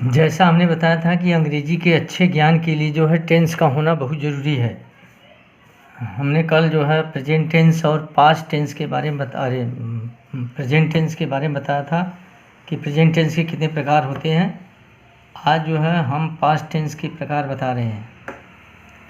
जैसा हमने बताया था कि अंग्रेजी के अच्छे ज्ञान के लिए जो है टेंस का होना बहुत ज़रूरी है। हमने कल जो है प्रेजेंट टेंस और पास्ट टेंस के बारे में प्रेजेंट टेंस के बारे में बताया था कि प्रेजेंट टेंस के कितने प्रकार होते हैं। आज जो है हम पास्ट टेंस के प्रकार बता रहे हैं।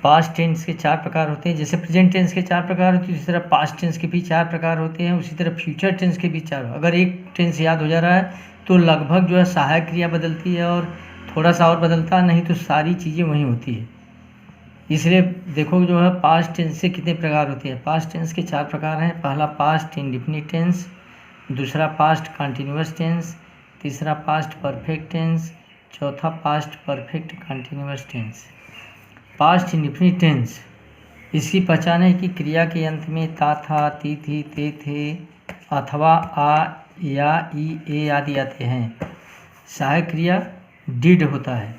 पास्ट टेंस के 4 प्रकार होते हैं। जैसे प्रेजेंट टेंस के 4 प्रकार होते हैं, उसी तरह पास्ट टेंस के भी 4 प्रकार होते हैं। उसी तरह फ्यूचर टेंस के भी 4। अगर एक टेंस याद हो जा रहा है तो लगभग जो है सहायक क्रिया बदलती है और थोड़ा सा और बदलता है, नहीं तो सारी चीज़ें वहीं होती है। इसलिए देखो जो है पास्ट टेंस से कितने प्रकार होते हैं। पास्ट टेंस के 4 प्रकार हैं। पहला पास्ट इंडेफिनिट टेंस, दूसरा पास्ट कंटिन्यूअस टेंस, तीसरा पास्ट परफेक्ट टेंस, चौथा past perfect continuous tense. Past indefinite tense, इसकी पहचान है कि क्रिया के अंत में ता था, ती थी, ते थे अथवा आ या ई ए आदि आते हैं। सहायक क्रिया डिड होता है।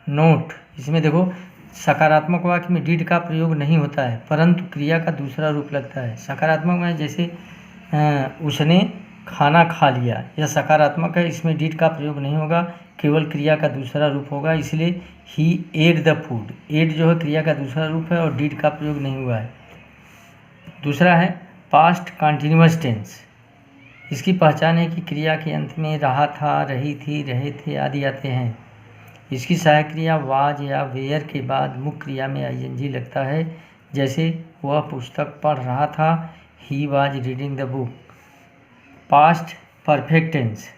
नोट, इसमें देखो सकारात्मक वाक्य में डिड का प्रयोग नहीं होता है, परंतु क्रिया का दूसरा रूप लगता है। सकारात्मक में जैसे उसने खाना खा लिया, यह सकारात्मक है, इसमें डिड का प्रयोग नहीं होगा, केवल क्रिया का दूसरा रूप होगा। इसलिए ही एड द फूड, एड जो है क्रिया का दूसरा रूप है और डिड का प्रयोग नहीं हुआ है। दूसरा है पास्ट कंटिन्यूअस टेंस, इसकी पहचान है कि क्रिया के अंत में रहा था, रही थी, रहे थे आदि आते हैं। इसकी सहायक क्रिया वाज या वेयर के बाद मुख्य क्रिया में आईएनजी लगता है। जैसे वह पुस्तक पढ़ रहा था, he was reading the book. Past perfect tense,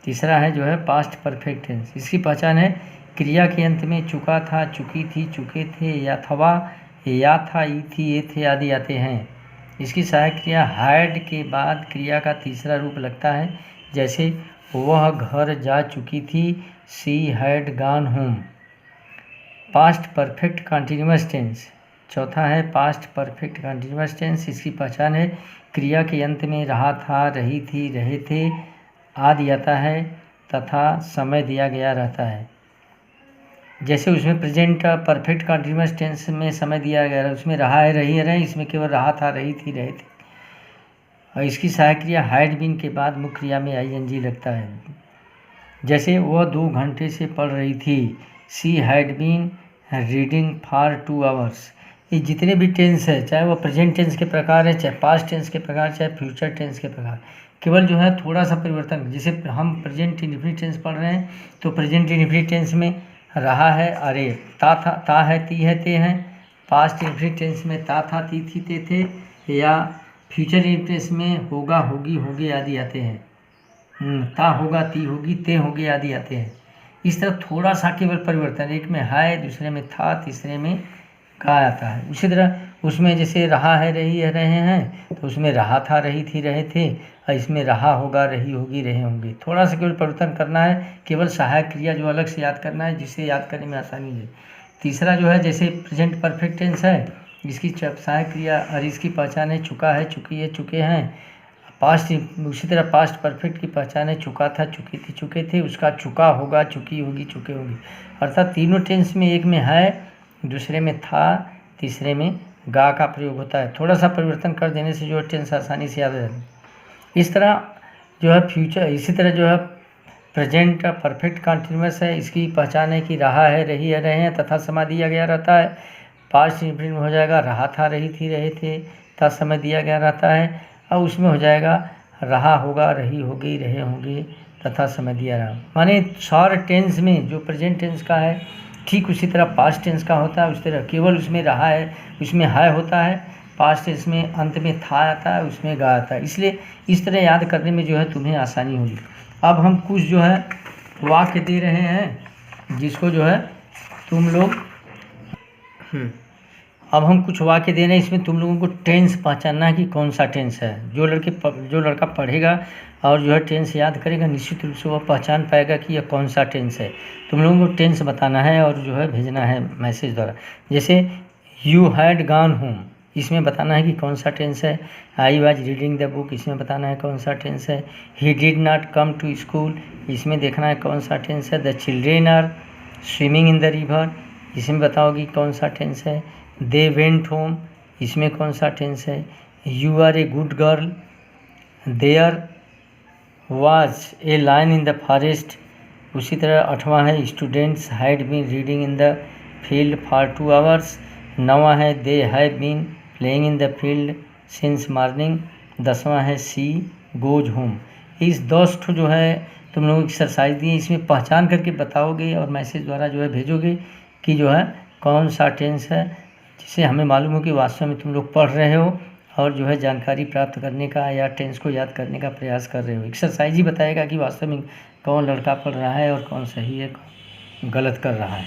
तीसरा है जो है पास्ट परफेक्ट टेंस, इसकी पहचान है क्रिया के अंत में चुका था, चुकी थी, चुके थे या थवा या था, ई थी, ये थे आदि आते हैं। इसकी सहायक क्रिया हैड के बाद क्रिया का तीसरा रूप लगता है। जैसे वह घर जा चुकी थी, she had gone home. Past perfect continuous tense, चौथा है पास्ट परफेक्ट कंटिन्यूअस टेंस, इसकी पहचान है क्रिया के अंत में रहा था, रही थी, रहे थे आदि आता है तथा समय दिया गया रहता है। जैसे उसमें प्रेजेंट परफेक्ट कंटिन्यूअस टेंस में समय दिया गया है, उसमें रहा है, रही है, रहे, इसमें केवल रहा था, रही थी, रहे थे। और इसकी सहायक क्रिया हैड बीन के बाद मुख्य क्रिया में आईएनजी लगता है। जैसे वह 2 घंटे से पढ़ रही थी, she had been reading for 2 hours. ये जितने भी टेंस है, चाहे वो प्रेजेंट टेंस के प्रकार है, चाहे पास्ट टेंस के प्रकार, चाहे फ्यूचर टेंस के प्रकार, केवल जो है थोड़ा सा परिवर्तन। जैसे हम प्रेजेंट इंडेफिनिट टेंस पढ़ रहे हैं तो प्रेजेंट इंडेफिनिट टेंस में रहा है, अरे, ता था, ता है, ती है, ते हैं। पास्ट इंडेफिनिट टेंस में ता था, ती थी, ते थे, या फ्यूचर इंडेफिनिट टेंस में होगा, होगी, होगे आदि आते हैं। ता होगा, ती होगी, ते होगे आदि आते हैं। इस तरह थोड़ा सा केवल परिवर्तन, एक में है, दूसरे में था, तीसरे में का आता है। उसी तरह उसमें जैसे रहा है, रही है, रहे हैं, तो उसमें रहा था, रही थी, रहे थे, और इसमें रहा होगा, रही होगी, रहे होंगे। थोड़ा सा केवल परिवर्तन करना है, केवल सहायक क्रिया जो अलग से याद करना है, जिससे याद करने में आसानी है। तीसरा जो है जैसे प्रेजेंट परफेक्ट टेंस है, इसकी सहायक क्रिया और इसकी पहचान है चुका है, चुकी है, चुके हैं। पास्ट, उसी तरह पास्ट परफेक्ट की पहचान है चुका था, चुकी थी, चुके थे, उसका चुका होगा, चुकी होगी, चुके होगी। अर्थात तीनों टेंस में एक में है, दूसरे में था, तीसरे में गा का प्रयोग होता है। थोड़ा सा परिवर्तन कर देने से जो है टेंस आसानी से याद हो जाता है। इस तरह जो है फ्यूचर, इसी तरह जो है प्रेजेंट परफेक्ट कंटिन्यूअस है, इसकी पहचान है कि रहा है, रही है, रहे हैं तथा समय दिया गया रहता है। पास्ट इंडेफिनिट में हो जाएगा रहा था, रही थी, रहे थे तथा समय दिया गया रहता है, और उसमें हो जाएगा रहा होगा, रही होगी, रहे होंगे तथा समय दिया रहा। माने सारे टेंस में जो प्रेजेंट टेंस का है ठीक उसी तरह पास्ट टेंस का होता है। उस तरह केवल उसमें रहा है, उसमें है होता है, पास्ट टेंस में अंत में था आता है, उसमें गा आता है। इसलिए इस तरह याद करने में जो है तुम्हें आसानी होगी। अब हम कुछ जो है वाक्य दे रहे हैं जिसको जो है तुम लोग अब हम कुछ वाक्य दे रहे हैं, इसमें तुम लोगों को टेंस पहचानना है कि कौन सा टेंस है। जो लड़का पढ़ेगा और जो है टेंस याद करेगा, निश्चित रूप से वह पहचान पाएगा कि यह कौन सा टेंस है। तुम लोगों को टेंस बताना है और जो है भेजना है मैसेज द्वारा। जैसे यू हैड गॉन होम, इसमें बताना है कि कौन सा टेंस है। I was reading the book, इसमें बताना है कौन सा टेंस है। He did not come to school, इसमें देखना है कौन सा टेंस है। The children are swimming in the river, इसमें बताओगी कौन सा टेंस है। दे वेंट होम, इसमें कौन सा टेंस है। You are a good girl, there was a lion in the forest, उसी तरह 8वां है students had been reading in the field for 2 hours. 9वां है they have been playing in the field since morning. 10वां है she goes home. इस 10 ठो जो है तुम लोग एक्सरसाइज दी, इसमें पहचान करके बताओगे और मैसेज द्वारा जो है भेजोगे कि जो है कौन सा टेंस है, जिससे हमें मालूम हो कि वास्तव में तुम लोग पढ़ रहे हो और जो है जानकारी प्राप्त करने का या टेंस को याद करने का प्रयास कर रहे हो। एक्सरसाइज ही बताएगा कि वास्तव में कौन लड़का पढ़ रहा है और कौन सही है, कौन गलत कर रहा है।